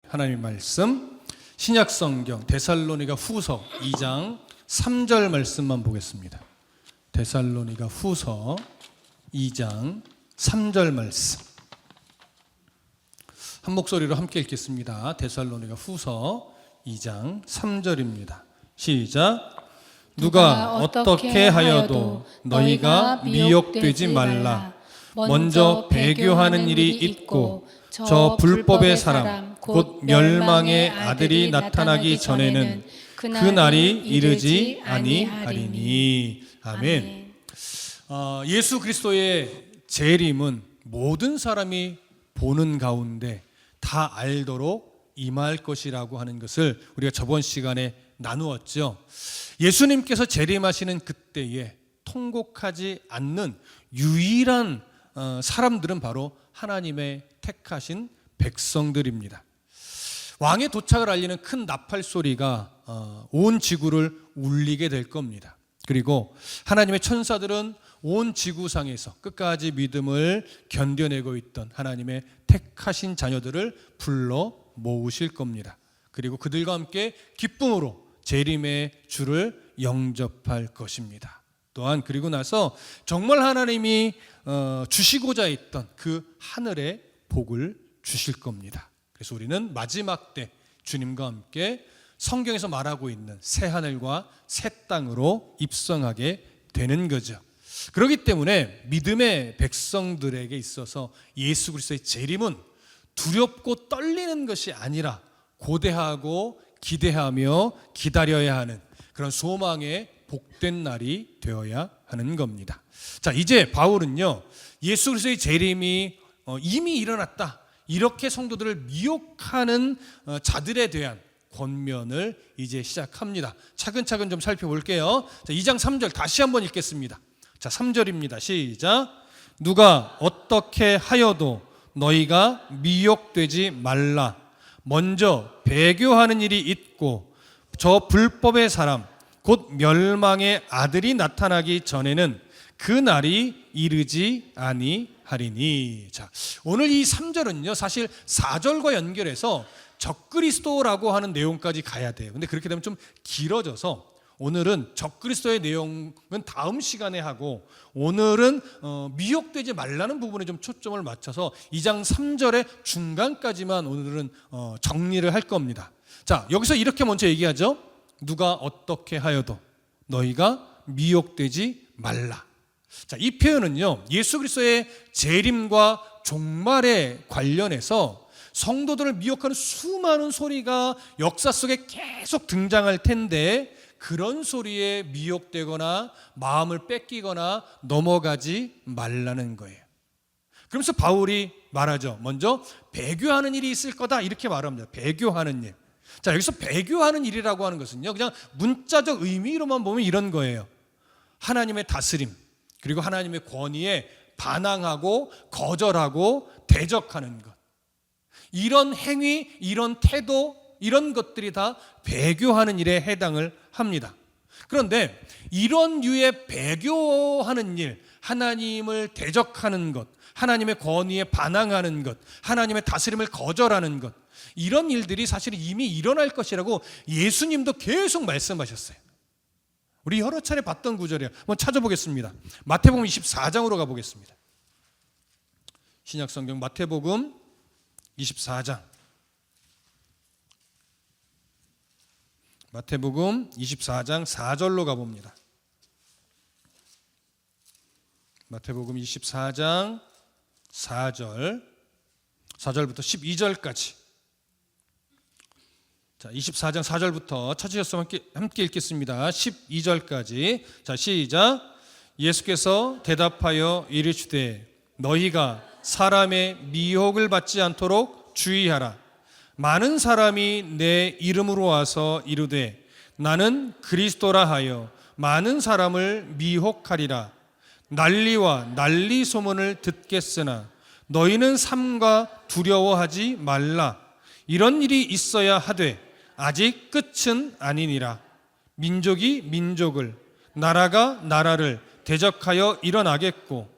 하나님의 말씀 신약 성경 데살로니가 후서 2장 3절 말씀만 보겠습니다. 데살로니가 후서 2장 3절 말씀 한 목소리로 함께 읽겠습니다. 데살로니가 후서 2장 3절입니다. 시작. 누가 어떻게 하여도 너희가 미혹되지 말라. 먼저 배교하는 일이 있고 저 불법의 사람 곧 멸망의 아들이 나타나기 전에는 그 날이 이르지 아니하리니. 아멘. 예수 그리스도의 재림은 모든 사람이 보는 가운데 다 알도록 임할 것이라고 하는 것을 우리가 저번 시간에 나누었죠. 예수님께서 재림하시는 그때에 통곡하지 않는 유일한 사람들은 바로 하나님의 택하신 백성들입니다. 왕의 도착을 알리는 큰 나팔 소리가 온 지구를 울리게 될 겁니다. 그리고 하나님의 천사들은 온 지구상에서 끝까지 믿음을 견뎌내고 있던 하나님의 택하신 자녀들을 불러 모으실 겁니다. 그리고 그들과 함께 기쁨으로 재림의 주를 영접할 것입니다. 또한 그리고 나서 정말 하나님이 주시고자 했던 그 하늘의 복을 주실 겁니다. 그래서 우리는 마지막 때 주님과 함께 성경에서 말하고 있는 새 하늘과 새 땅으로 입성하게 되는 거죠. 그렇기 때문에 믿음의 백성들에게 있어서 예수 그리스도의 재림은 두렵고 떨리는 것이 아니라 고대하고 기대하며 기다려야 하는 그런 소망의 복된 날이 되어야 하는 겁니다. 자, 이제 바울은요, 예수 그리스도의 재림이 이미 일어났다, 이렇게 성도들을 미혹하는 자들에 대한 권면을 이제 시작합니다. 차근차근 좀 살펴볼게요. 자, 2장 3절 다시 한번 읽겠습니다. 자, 3절입니다. 시작. 누가 어떻게 하여도 너희가 미혹되지 말라. 먼저 배교하는 일이 있고 저 불법의 사람 곧 멸망의 아들이 나타나기 전에는 그 날이 이르지 아니하리니. 자, 오늘 이 3절은요 사실 4절과 연결해서 적그리스도라고 하는 내용까지 가야 돼요. 근데 그렇게 되면 좀 길어져서 오늘은 적그리스도의 내용은 다음 시간에 하고, 오늘은 미혹되지 말라는 부분에 좀 초점을 맞춰서 2장 3절의 중간까지만 오늘은 정리를 할 겁니다. 자, 여기서 이렇게 먼저 얘기하죠. 누가 어떻게 하여도 너희가 미혹되지 말라. 자, 이 표현은요 예수 그리스도의 재림과 종말에 관련해서 성도들을 미혹하는 수많은 소리가 역사 속에 계속 등장할 텐데 그런 소리에 미혹되거나 마음을 뺏기거나 넘어가지 말라는 거예요. 그러면서 바울이 말하죠. 먼저 배교하는 일이 있을 거다, 이렇게 말합니다. 배교하는 일. 자, 여기서 배교하는 일이라고 하는 것은요 그냥 문자적 의미로만 보면 이런 거예요. 하나님의 다스림 그리고 하나님의 권위에 반항하고 거절하고 대적하는 것, 이런 행위, 이런 태도, 이런 것들이 다 배교하는 일에 해당을 합니다. 그런데 이런 류의 배교하는 일, 하나님을 대적하는 것, 하나님의 권위에 반항하는 것, 하나님의 다스림을 거절하는 것, 이런 일들이 사실 이미 일어날 것이라고 예수님도 계속 말씀하셨어요. 우리 여러 차례 봤던 구절이에요. 한번 찾아보겠습니다. 마태복음 24장으로 가보겠습니다. 신약성경 마태복음 24장. 마태복음 24장 4절로 가봅니다. 마태복음 24장 4절부터 12절까지. 자, 24장 4절부터 찾으셨으면 함께 읽겠습니다. 12절까지. 자, 시작. 예수께서 대답하여 이르시되 너희가 사람의 미혹을 받지 않도록 주의하라. 많은 사람이 내 이름으로 와서 이르되 나는 그리스도라 하여 많은 사람을 미혹하리라. 난리와 난리 소문을 듣겠으나 너희는 삼가 두려워하지 말라. 이런 일이 있어야 하되 아직 끝은 아니니라. 민족이 민족을, 나라가 나라를 대적하여 일어나겠고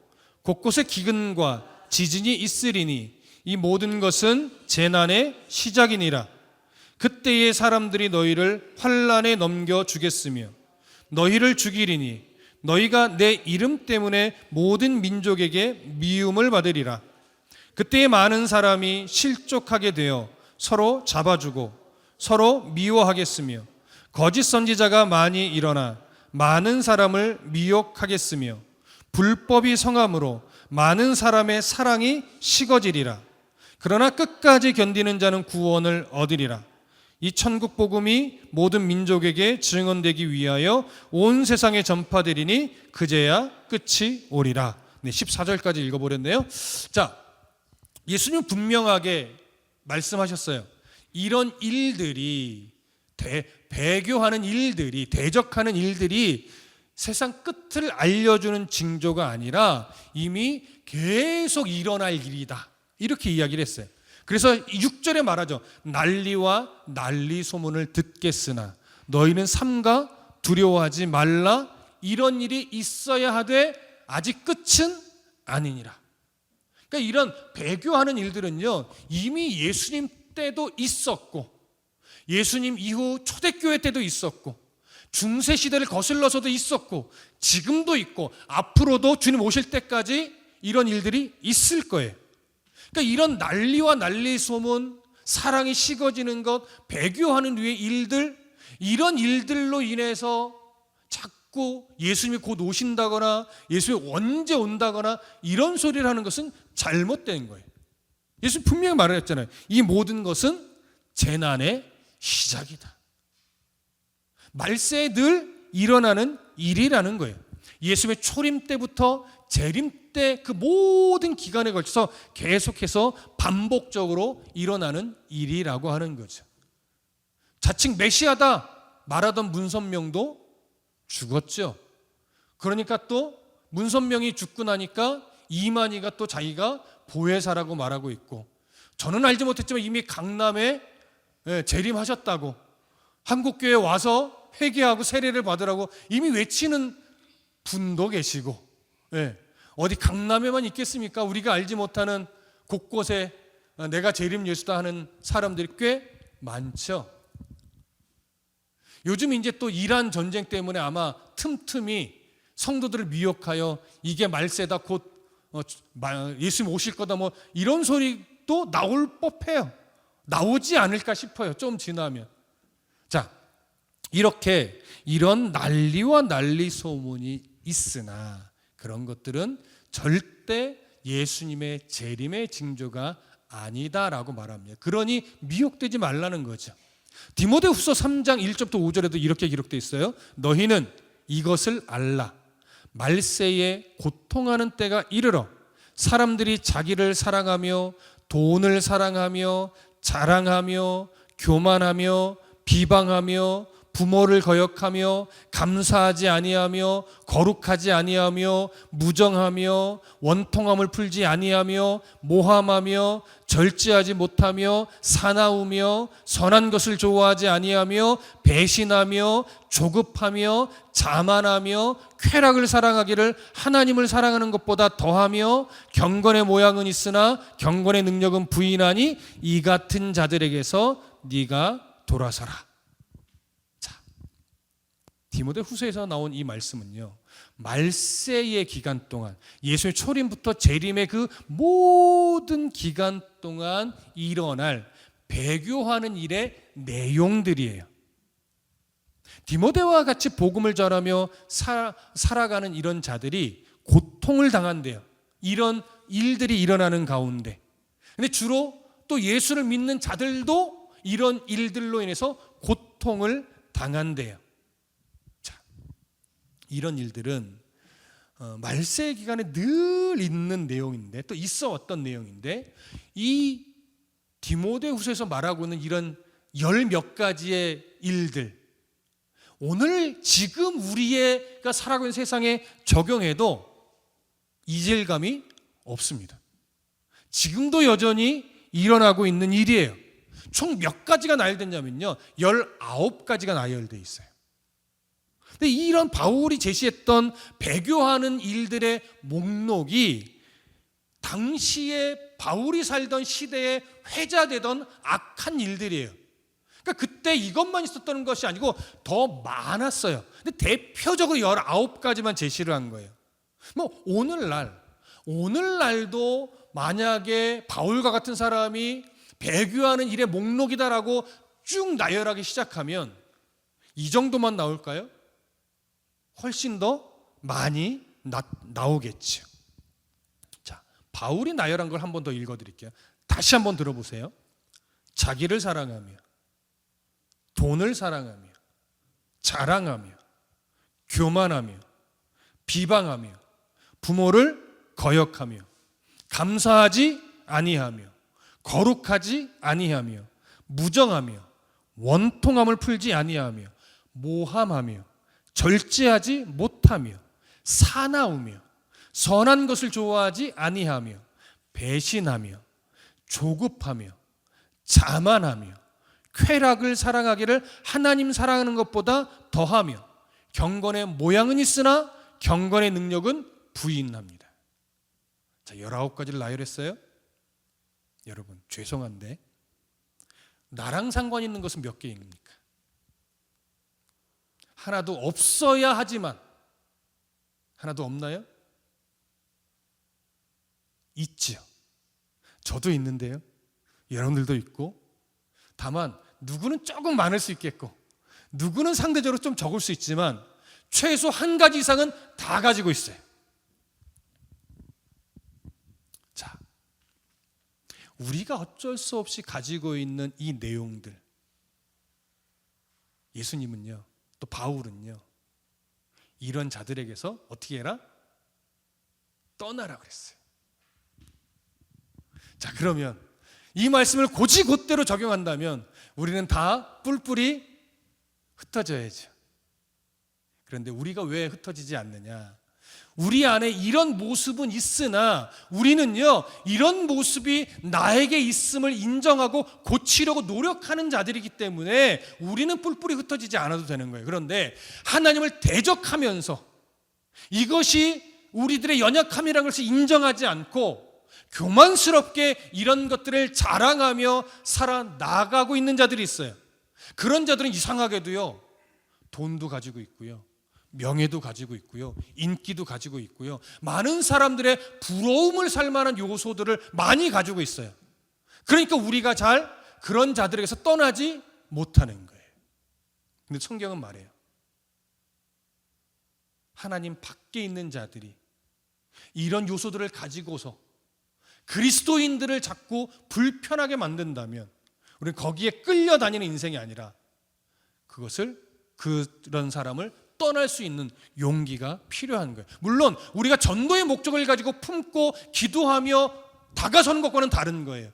곳곳에 기근과 지진이 있으리니 이 모든 것은 재난의 시작이니라. 그때에 사람들이 너희를 환난에 넘겨 주겠으며 너희를 죽이리니 너희가 내 이름 때문에 모든 민족에게 미움을 받으리라. 그때에 많은 사람이 실족하게 되어 서로 잡아주고 서로 미워하겠으며 거짓 선지자가 많이 일어나 많은 사람을 미혹하겠으며 불법이 성함으로 많은 사람의 사랑이 식어지리라. 그러나 끝까지 견디는 자는 구원을 얻으리라. 이 천국 복음이 모든 민족에게 증언되기 위하여 온 세상에 전파되리니 그제야 끝이 오리라. 네, 14절까지 읽어보렸네요. 자, 예수님 분명하게 말씀하셨어요. 이런 일들이 배교하는 일들이, 대적하는 일들이 세상 끝을 알려주는 징조가 아니라 이미 계속 일어날 일이다, 이렇게 이야기를 했어요. 그래서 6절에 말하죠. 난리와 난리 소문을 듣겠으나 너희는 삼가 두려워하지 말라. 이런 일이 있어야 하되 아직 끝은 아니니라. 그러니까 이런 배교하는 일들은요, 이미 예수님 때도 있었고 예수님 이후 초대교회 때도 있었고 중세 시대를 거슬러서도 있었고 지금도 있고 앞으로도 주님 오실 때까지 이런 일들이 있을 거예요. 그러니까 이런 난리와 난리 소문, 사랑이 식어지는 것, 배교하는 류의 일들, 이런 일들로 인해서 자꾸 예수님이 곧 오신다거나 예수님이 언제 온다거나 이런 소리를 하는 것은 잘못된 거예요. 예수님 분명히 말했잖아요. 이 모든 것은 재난의 시작이다. 말세에 늘 일어나는 일이라는 거예요. 예수님의 초림 때부터 재림 때 그 모든 기간에 걸쳐서 계속해서 반복적으로 일어나는 일이라고 하는 거죠. 자칭 메시아다 말하던 문선명도 죽었죠. 그러니까 또 문선명이 죽고 나니까 이만희가 또 자기가 보혜사라고 말하고 있고, 저는 알지 못했지만 이미 강남에 재림하셨다고, 한국교회에 와서 회개하고 세례를 받으라고 이미 외치는 분도 계시고, 어디 강남에만 있겠습니까? 우리가 알지 못하는 곳곳에 내가 재림 예수다 하는 사람들이 꽤 많죠. 요즘 이제 또 이란 전쟁 때문에 아마 틈틈이 성도들을 미혹하여 이게 말세다, 곧 예수님 오실 거다, 뭐 이런 소리도 나올 법해요. 나오지 않을까 싶어요. 좀 지나면. 자, 이렇게 이런 난리와 난리 소문이 있으나 그런 것들은 절대 예수님의 재림의 징조가 아니다라고 말합니다. 그러니 미혹되지 말라는 거죠. 디모데후서 3장 1절부터 5절에도 이렇게 기록되어 있어요. 너희는 이것을 알라. 말세에 고통하는 때가 이르러 사람들이 자기를 사랑하며 돈을 사랑하며 자랑하며 교만하며 비방하며 부모를 거역하며 감사하지 아니하며 거룩하지 아니하며 무정하며 원통함을 풀지 아니하며 모함하며 절제하지 못하며 사나우며 선한 것을 좋아하지 아니하며 배신하며 조급하며 자만하며 쾌락을 사랑하기를 하나님을 사랑하는 것보다 더하며 경건의 모양은 있으나 경건의 능력은 부인하니 이 같은 자들에게서 네가 돌아서라. 디모데후서에서 나온 이 말씀은요, 말세의 기간 동안 예수의 초림부터 재림의 그 모든 기간 동안 일어날 배교하는 일의 내용들이에요. 디모데와 같이 복음을 전하며 살아가는 이런 자들이 고통을 당한대요. 이런 일들이 일어나는 가운데. 근데 주로 또 예수를 믿는 자들도 이런 일들로 인해서 고통을 당한대요. 이런 일들은 말세 기간에 늘 있는 내용인데, 또 있어 왔던 내용인데, 이 디모데후서에서 말하고 있는 이런 열 몇 가지의 일들, 오늘 지금 우리가 살아가고 있는 세상에 적용해도 이질감이 없습니다. 지금도 여전히 일어나고 있는 일이에요. 총 몇 가지가 나열됐냐면요, 19가지가 나열되어 있어요. 근데 이런 바울이 제시했던 배교하는 일들의 목록이 당시에 바울이 살던 시대에 회자되던 악한 일들이에요. 그러니까 그때 이것만 있었던 것이 아니고 더 많았어요. 근데 대표적으로 19가지만 제시를 한 거예요. 뭐 오늘날도 만약에 바울과 같은 사람이 배교하는 일의 목록이다라고 쭉 나열하기 시작하면 이 정도만 나올까요? 훨씬 더 많이 나오겠죠. 자, 바울이 나열한 걸 한 번 더 읽어드릴게요. 다시 한번 들어보세요. 자기를 사랑하며, 돈을 사랑하며, 자랑하며, 교만하며, 비방하며, 부모를 거역하며, 감사하지 아니하며, 거룩하지 아니하며, 무정하며, 원통함을 풀지 아니하며, 모함하며, 절제하지 못하며, 사나우며, 선한 것을 좋아하지 아니하며, 배신하며, 조급하며, 자만하며, 쾌락을 사랑하기를 하나님 사랑하는 것보다 더하며, 경건의 모양은 있으나 경건의 능력은 부인합니다. 자, 19가지를 나열했어요. 여러분, 죄송한데 나랑 상관 있는 것은 몇 개입니까? 하나도 없어야 하지만 하나도 없나요? 있지요. 저도 있는데요. 여러분들도 있고, 다만 누구는 조금 많을 수 있겠고 누구는 상대적으로 좀 적을 수 있지만 최소 한 가지 이상은 다 가지고 있어요. 자, 우리가 어쩔 수 없이 가지고 있는 이 내용들, 예수님은요, 또 바울은요, 이런 자들에게서 어떻게 해라? 떠나라 그랬어요. 자, 그러면 이 말씀을 곧이곧대로 적용한다면 우리는 다 뿔뿔이 흩어져야죠. 그런데 우리가 왜 흩어지지 않느냐? 우리 안에 이런 모습은 있으나 우리는요, 이런 모습이 나에게 있음을 인정하고 고치려고 노력하는 자들이기 때문에 우리는 뿔뿔이 흩어지지 않아도 되는 거예요. 그런데 하나님을 대적하면서 이것이 우리들의 연약함이라는 것을 인정하지 않고 교만스럽게 이런 것들을 자랑하며 살아나가고 있는 자들이 있어요. 그런 자들은 이상하게도요, 돈도 가지고 있고요, 명예도 가지고 있고요, 인기도 가지고 있고요, 많은 사람들의 부러움을 살 만한 요소들을 많이 가지고 있어요. 그러니까 우리가 잘 그런 자들에게서 떠나지 못하는 거예요. 근데 성경은 말해요, 하나님 밖에 있는 자들이 이런 요소들을 가지고서 그리스도인들을 자꾸 불편하게 만든다면 우리는 거기에 끌려다니는 인생이 아니라 그런 사람을 떠날 수 있는 용기가 필요한 거예요. 물론 우리가 전도의 목적을 가지고 품고 기도하며 다가서는 것과는 다른 거예요.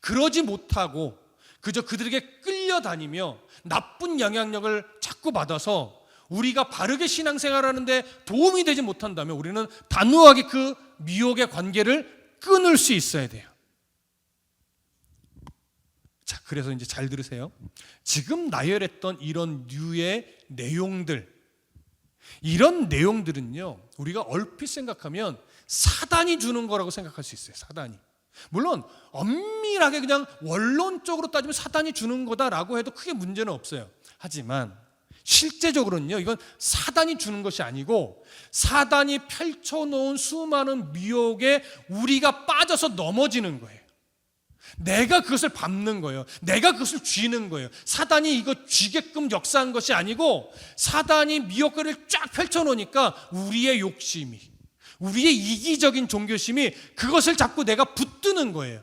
그러지 못하고 그저 그들에게 끌려다니며 나쁜 영향력을 자꾸 받아서 우리가 바르게 신앙생활하는데 도움이 되지 못한다면 우리는 단호하게 그 미혹의 관계를 끊을 수 있어야 돼요. 자, 그래서 이제 잘 들으세요. 지금 나열했던 이런 류의 내용들, 이런 내용들은요, 우리가 얼핏 생각하면 사단이 주는 거라고 생각할 수 있어요. 사단이. 물론 엄밀하게 그냥 원론적으로 따지면 사단이 주는 거다라고 해도 크게 문제는 없어요. 하지만 실제적으로는요, 이건 사단이 주는 것이 아니고 사단이 펼쳐놓은 수많은 미혹에 우리가 빠져서 넘어지는 거예요. 내가 그것을 밟는 거예요. 내가 그것을 쥐는 거예요. 사단이 이거 쥐게끔 역사한 것이 아니고 사단이 미혹을 쫙 펼쳐놓으니까 우리의 욕심이, 우리의 이기적인 종교심이 그것을 자꾸 내가 붙드는 거예요.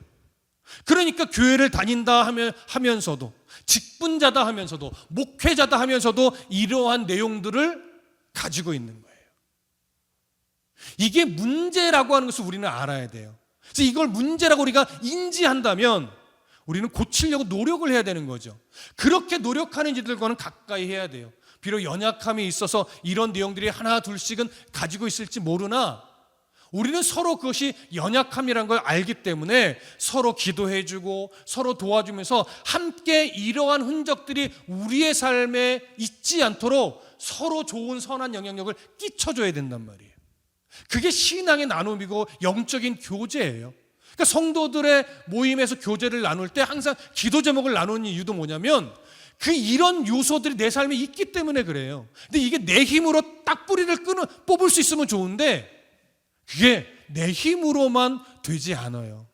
그러니까 교회를 다닌다 하면서도, 직분자다 하면서도, 목회자다 하면서도 이러한 내용들을 가지고 있는 거예요. 이게 문제라고 하는 것을 우리는 알아야 돼요. 그래서 이걸 문제라고 우리가 인지한다면 우리는 고치려고 노력을 해야 되는 거죠. 그렇게 노력하는 이들과는 가까이 해야 돼요. 비록 연약함이 있어서 이런 내용들이 하나 둘씩은 가지고 있을지 모르나 우리는 서로 그것이 연약함이라는 걸 알기 때문에 서로 기도해주고 서로 도와주면서 함께 이러한 흔적들이 우리의 삶에 있지 않도록 서로 좋은 선한 영향력을 끼쳐줘야 된단 말이에요. 그게 신앙의 나눔이고 영적인 교제예요. 그러니까 성도들의 모임에서 교제를 나눌 때 항상 기도 제목을 나누는 이유도 뭐냐면 이런 요소들이 내 삶에 있기 때문에 그래요. 근데 이게 내 힘으로 딱 뿌리를 뽑을 수 있으면 좋은데 그게 내 힘으로만 되지 않아요.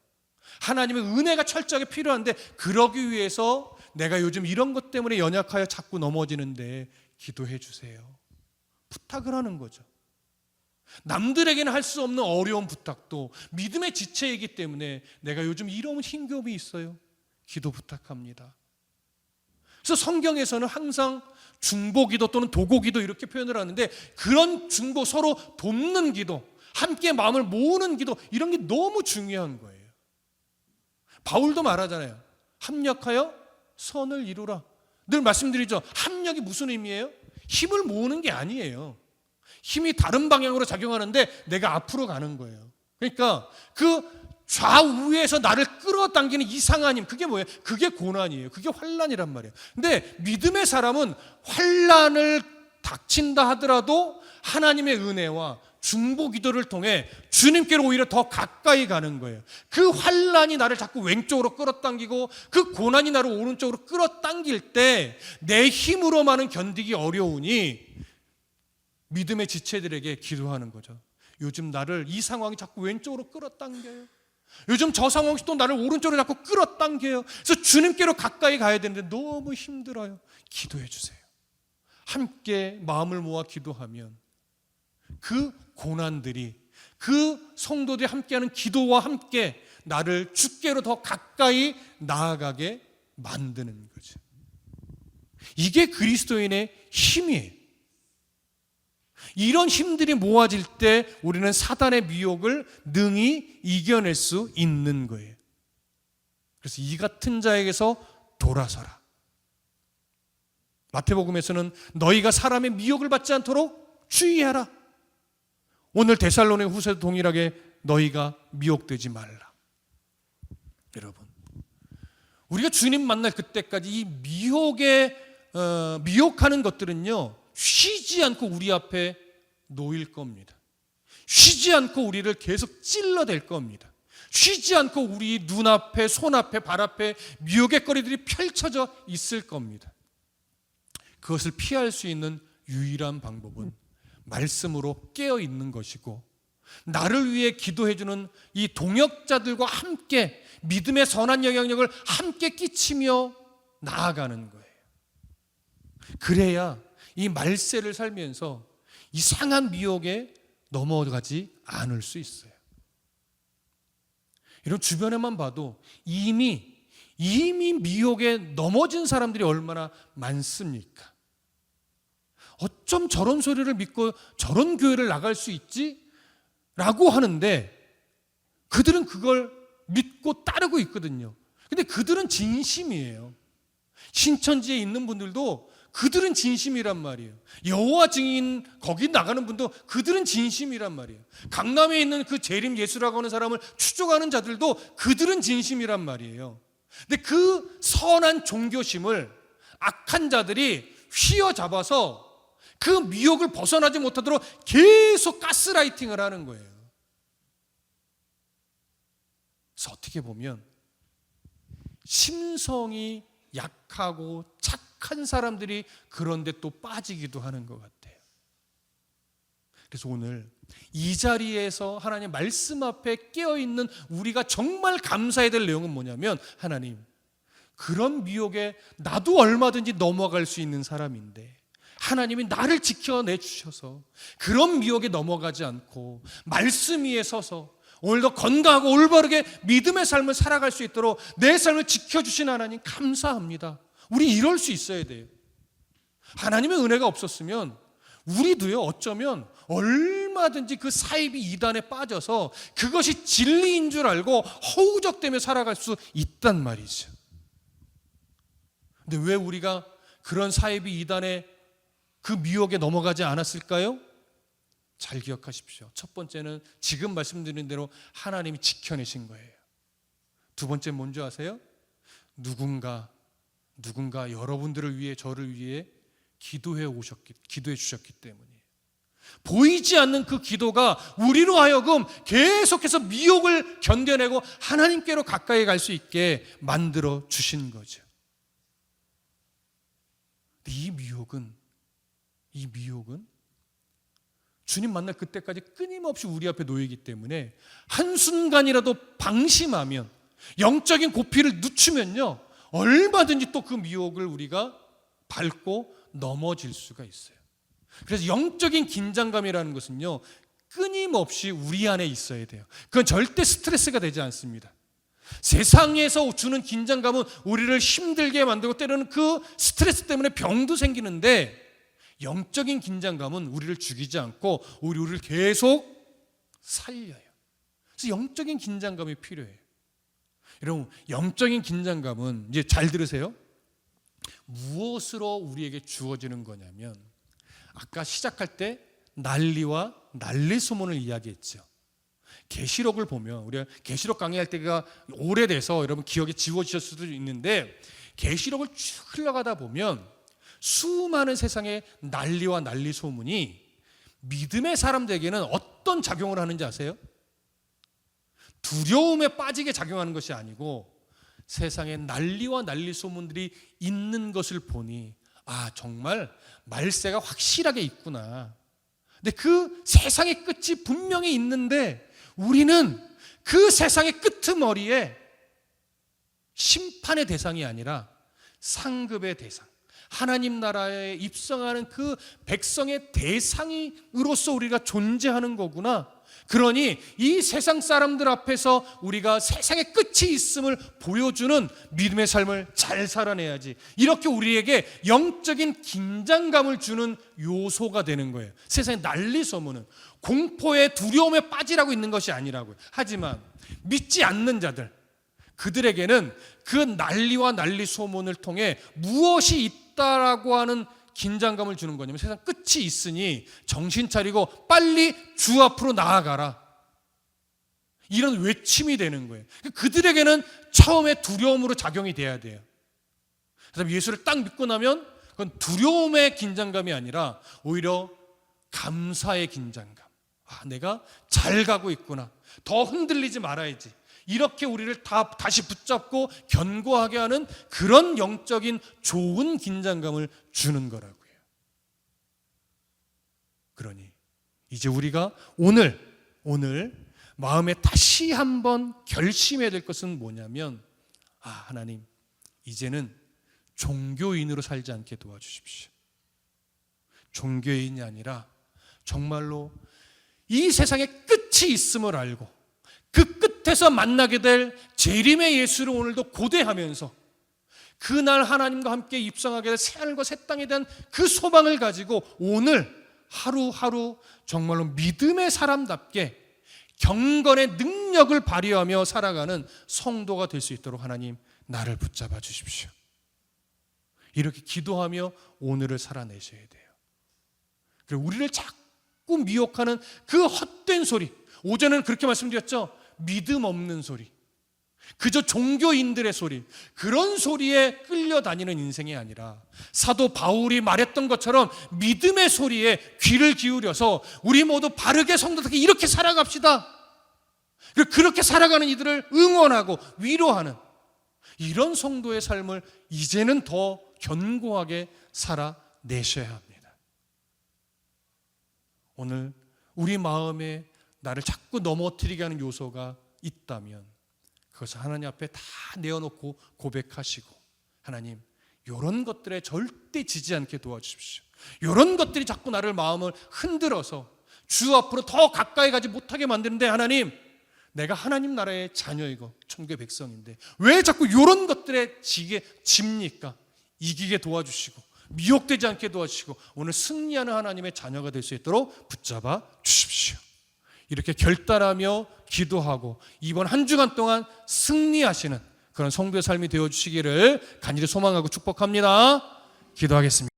하나님의 은혜가 철저하게 필요한데 그러기 위해서 내가 요즘 이런 것 때문에 연약하여 자꾸 넘어지는데 기도해 주세요. 부탁을 하는 거죠. 남들에게는 할 수 없는 어려운 부탁도 믿음의 지체이기 때문에 내가 요즘 이런 힘겨움이 있어요. 기도 부탁합니다. 그래서 성경에서는 항상 중보기도 또는 도고기도 이렇게 표현을 하는데 그런 중보, 서로 돕는 기도, 함께 마음을 모으는 기도, 이런 게 너무 중요한 거예요. 바울도 말하잖아요. 합력하여 선을 이루라. 늘 말씀드리죠. 합력이 무슨 의미예요? 힘을 모으는 게 아니에요. 힘이 다른 방향으로 작용하는데 내가 앞으로 가는 거예요. 그러니까 그 좌우에서 나를 끌어당기는 이상한 힘, 그게 뭐예요? 그게 고난이에요. 그게 환난이란 말이에요. 근데 믿음의 사람은 환난을 닥친다 하더라도 하나님의 은혜와 중보 기도를 통해 주님께로 오히려 더 가까이 가는 거예요. 그 환난이 나를 자꾸 왼쪽으로 끌어당기고 그 고난이 나를 오른쪽으로 끌어당길 때 내 힘으로만은 견디기 어려우니 믿음의 지체들에게 기도하는 거죠. 요즘 나를 이 상황이 자꾸 왼쪽으로 끌어당겨요. 요즘 저 상황이 또 나를 오른쪽으로 자꾸 끌어당겨요. 그래서 주님께로 가까이 가야 되는데 너무 힘들어요. 기도해 주세요. 함께 마음을 모아 기도하면 그 고난들이, 그 성도들이 함께하는 기도와 함께 나를 주께로 더 가까이 나아가게 만드는 거죠. 이게 그리스도인의 힘이에요. 이런 힘들이 모아질 때 우리는 사단의 미혹을 능히 이겨낼 수 있는 거예요. 그래서 이 같은 자에게서 돌아서라. 마태복음에서는 너희가 사람의 미혹을 받지 않도록 주의하라. 오늘 데살로니가 후서도 동일하게 너희가 미혹되지 말라. 여러분, 우리가 주님 만날 그때까지 이 미혹하는 것들은요, 쉬지 않고 우리 앞에 놓일 겁니다. 쉬지 않고 우리를 계속 찔러댈 겁니다. 쉬지 않고 우리 눈앞에, 손앞에, 발앞에 미혹의 거리들이 펼쳐져 있을 겁니다. 그것을 피할 수 있는 유일한 방법은 말씀으로 깨어 있는 것이고, 나를 위해 기도해주는 이 동역자들과 함께 믿음의 선한 영향력을 함께 끼치며 나아가는 거예요. 그래야 이 말세를 살면서 이상한 미혹에 넘어가지 않을 수 있어요. 이런 주변에만 봐도 이미 미혹에 넘어진 사람들이 얼마나 많습니까? 어쩜 저런 소리를 믿고 저런 교회를 나갈 수 있지? 라고 하는데 그들은 그걸 믿고 따르고 있거든요. 근데 그들은 진심이에요. 신천지에 있는 분들도 그들은 진심이란 말이에요. 여호와 증인 거기 나가는 분도 그들은 진심이란 말이에요. 강남에 있는 그 재림 예수라고 하는 사람을 추종하는 자들도 그들은 진심이란 말이에요. 근데 그 선한 종교심을 악한 자들이 휘어잡아서 그 미혹을 벗어나지 못하도록 계속 가스라이팅을 하는 거예요. 그래서 어떻게 보면 심성이 약하고 착한 사람들이 그런데 또 빠지기도 하는 것 같아요. 그래서 오늘 이 자리에서 하나님 말씀 앞에 깨어있는 우리가 정말 감사해야 될 내용은 뭐냐면, 하나님, 그런 미혹에 나도 얼마든지 넘어갈 수 있는 사람인데 하나님이 나를 지켜내 주셔서 그런 미혹에 넘어가지 않고 말씀 위에 서서 오늘도 건강하고 올바르게 믿음의 삶을 살아갈 수 있도록 내 삶을 지켜주신 하나님 감사합니다. 우리 이럴 수 있어야 돼요. 하나님의 은혜가 없었으면 우리도요, 어쩌면 얼마든지 그 사이비 이단에 빠져서 그것이 진리인 줄 알고 허우적대며 살아갈 수 있단 말이죠. 근데 왜 우리가 그런 사이비 이단의 그 미혹에 넘어가지 않았을까요? 잘 기억하십시오. 첫 번째는 지금 말씀드린 대로 하나님이 지켜내신 거예요. 두 번째 뭔지 아세요? 누군가 여러분들을 위해, 저를 위해 기도해 주셨기 때문이에요. 보이지 않는 그 기도가 우리로 하여금 계속해서 미혹을 견뎌내고 하나님께로 가까이 갈 수 있게 만들어 주신 거죠. 이 미혹은 주님 만날 그때까지 끊임없이 우리 앞에 놓이기 때문에 한순간이라도 방심하면, 영적인 고삐를 늦추면요, 얼마든지 또 그 미혹을 우리가 밟고 넘어질 수가 있어요. 그래서 영적인 긴장감이라는 것은요, 끊임없이 우리 안에 있어야 돼요. 그건 절대 스트레스가 되지 않습니다. 세상에서 주는 긴장감은 우리를 힘들게 만들고 때로는 그 스트레스 때문에 병도 생기는데, 영적인 긴장감은 우리를 죽이지 않고 우리를 계속 살려요. 그래서 영적인 긴장감이 필요해요. 여러분, 영적인 긴장감은, 이제 잘 들으세요, 무엇으로 우리에게 주어지는 거냐면, 아까 시작할 때 난리와 난리 소문을 이야기했죠. 계시록을 보면, 우리가 계시록 강의할 때가 오래돼서 여러분 기억에 지워지실 수도 있는데, 계시록을 쭉 흘러가다 보면 수많은 세상의 난리와 난리 소문이 믿음의 사람들에게는 어떤 작용을 하는지 아세요? 두려움에 빠지게 작용하는 것이 아니고, 세상에 난리와 난리 소문들이 있는 것을 보니, 아, 정말 말세가 확실하게 있구나. 근데 그 세상의 끝이 분명히 있는데, 우리는 그 세상의 끄트머리에 심판의 대상이 아니라 상급의 대상, 하나님 나라에 입성하는 그 백성의 대상으로서 우리가 존재하는 거구나. 그러니 이 세상 사람들 앞에서 우리가 세상의 끝이 있음을 보여주는 믿음의 삶을 잘 살아내야지. 이렇게 우리에게 영적인 긴장감을 주는 요소가 되는 거예요. 세상의 난리 소문은 공포에, 두려움에 빠지라고 있는 것이 아니라고요. 하지만 믿지 않는 자들, 그들에게는 그 난리와 난리 소문을 통해 무엇이 있다라고 하는 긴장감을 주는 거냐면, 세상 끝이 있으니 정신 차리고 빨리 주 앞으로 나아가라, 이런 외침이 되는 거예요. 그들에게는 처음에 두려움으로 작용이 돼야 돼요. 그래서 예수를 딱 믿고 나면 그건 두려움의 긴장감이 아니라 오히려 감사의 긴장감. 아, 내가 잘 가고 있구나, 더 흔들리지 말아야지, 이렇게 우리를 다시 붙잡고 견고하게 하는 그런 영적인 좋은 긴장감을 주는 거라고요. 그러니 이제 우리가 오늘 마음에 다시 한번 결심해야 될 것은 뭐냐면, 아, 하나님, 이제는 종교인으로 살지 않게 도와주십시오. 종교인이 아니라 정말로 이 세상에 끝이 있음을 알고 그 끝에서 만나게 될 재림의 예수를 오늘도 고대하면서, 그날 하나님과 함께 입성하게 될 새하늘과 새 땅에 대한 그 소망을 가지고 오늘 하루하루 정말로 믿음의 사람답게 경건의 능력을 발휘하며 살아가는 성도가 될 수 있도록 하나님, 나를 붙잡아 주십시오. 이렇게 기도하며 오늘을 살아내셔야 돼요. 그리고 우리를 자꾸 미혹하는 그 헛된 소리, 오전에는 그렇게 말씀드렸죠. 믿음 없는 소리, 그저 종교인들의 소리, 그런 소리에 끌려다니는 인생이 아니라 사도 바울이 말했던 것처럼 믿음의 소리에 귀를 기울여서 우리 모두 바르게 성도답게 이렇게 살아갑시다. 그렇게 살아가는 이들을 응원하고 위로하는 이런 성도의 삶을 이제는 더 견고하게 살아내셔야 합니다. 오늘 우리 마음에 나를 자꾸 넘어뜨리게 하는 요소가 있다면 그것을 하나님 앞에 다 내어놓고 고백하시고, 하나님, 이런 것들에 절대 지지 않게 도와주십시오. 이런 것들이 자꾸 나를 마음을 흔들어서 주 앞으로 더 가까이 가지 못하게 만드는데, 하나님, 내가 하나님 나라의 자녀이고 천국의 백성인데 왜 자꾸 이런 것들에 집니까? 이기게 도와주시고 미혹되지 않게 도와주시고 오늘 승리하는 하나님의 자녀가 될 수 있도록 붙잡아 주십시오. 이렇게 결단하며 기도하고 이번 한 주간 동안 승리하시는 그런 성도의 삶이 되어주시기를 간절히 소망하고 축복합니다. 기도하겠습니다.